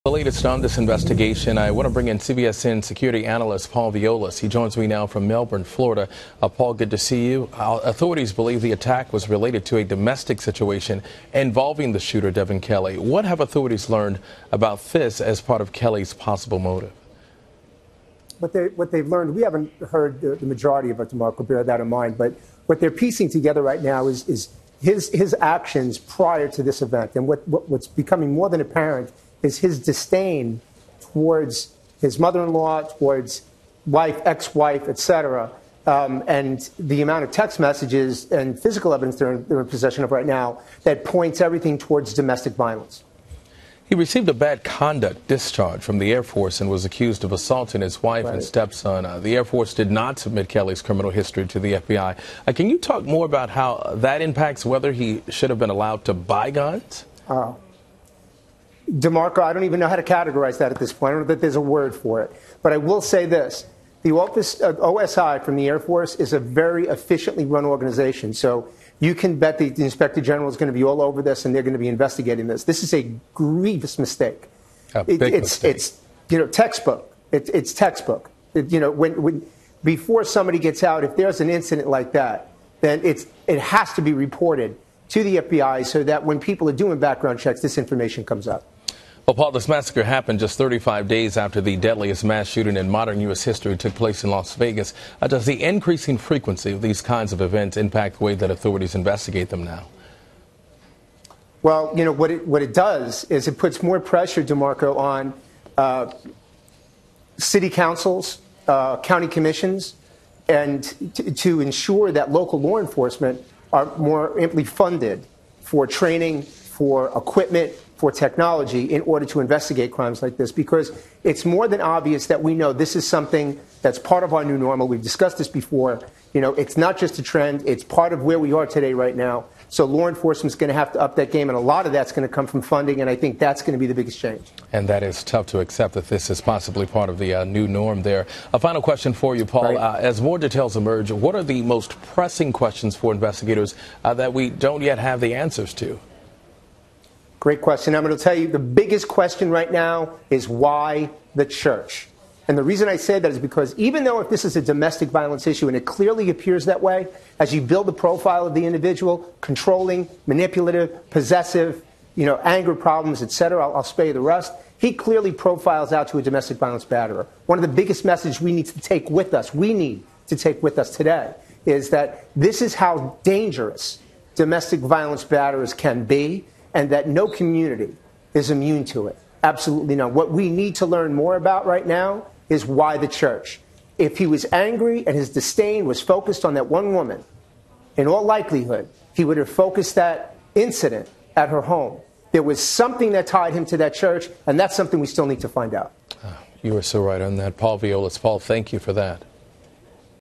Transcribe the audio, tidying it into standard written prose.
The latest on this investigation, I want to bring in CBSN security analyst Paul Viollis. He joins me now from Melbourne, Florida. Paul, good to see you. Authorities believe the attack was related to a domestic situation involving the shooter, Devin Kelley. What have authorities learned about this as part of Kelley's possible motive? What they've learned, we haven't heard the majority of it, DeMarco, bear that in mind, but what they're piecing together right now is his actions prior to this event. And what's becoming more than apparent is his disdain towards his mother-in-law, towards wife, ex-wife, etc., and the amount of text messages and physical evidence they're in possession of right now that points everything towards domestic violence. He received a bad conduct discharge from the Air Force and was accused of assaulting his wife and stepson. The Air Force did not submit Kelley's criminal history to the FBI. Can you talk more about how that impacts whether he should have been allowed to buy guns? DeMarco, I don't even know how to categorize that at this point. I don't know that there's a word for it. But I will say this. The office of OSI from the Air Force is a very efficiently run organization. So you can bet the Inspector General is going to be all over this and they're going to be investigating this. This is a grievous mistake. It's textbook. It's textbook. Before somebody gets out, if there's an incident like that, then it has to be reported to the FBI so that when people are doing background checks, this information comes up. Well, Paul, this massacre happened just 35 days after the deadliest mass shooting in modern U.S. history took place in Las Vegas. Does the increasing frequency of these kinds of events impact the way that authorities investigate them now? Well, what it does is it puts more pressure, DeMarco, on city councils, county commissions, and to ensure that local law enforcement are more amply funded for training, for equipment, for technology in order to investigate crimes like this, because it's more than obvious that we know this is something that's part of our new normal. We've discussed this before. It's not just a trend. It's part of where we are today right now. So law enforcement's going to have to up that game, and a lot of that's going to come from funding, and I think that's going to be the biggest change. And that is tough to accept that this is possibly part of the new norm there. A final question for you, Paul. Right. As more details emerge, what are the most pressing questions for investigators that we don't yet have the answers to? Great question. I'm going to tell you the biggest question right now is why the church? And the reason I say that is because even though if this is a domestic violence issue, and it clearly appears that way, as you build the profile of the individual, controlling, manipulative, possessive, anger problems, etc., I'll spare you the rest, he clearly profiles out to a domestic violence batterer. One of the biggest messages we need to take with us today, is that this is how dangerous domestic violence batterers can be, and that no community is immune to it. Absolutely none. What we need to learn more about right now is why the church. If he was angry and his disdain was focused on that one woman, in all likelihood, he would have focused that incident at her home. There was something that tied him to that church, and that's something we still need to find out. You are so right on that. Paul Viollis. Paul, thank you for that.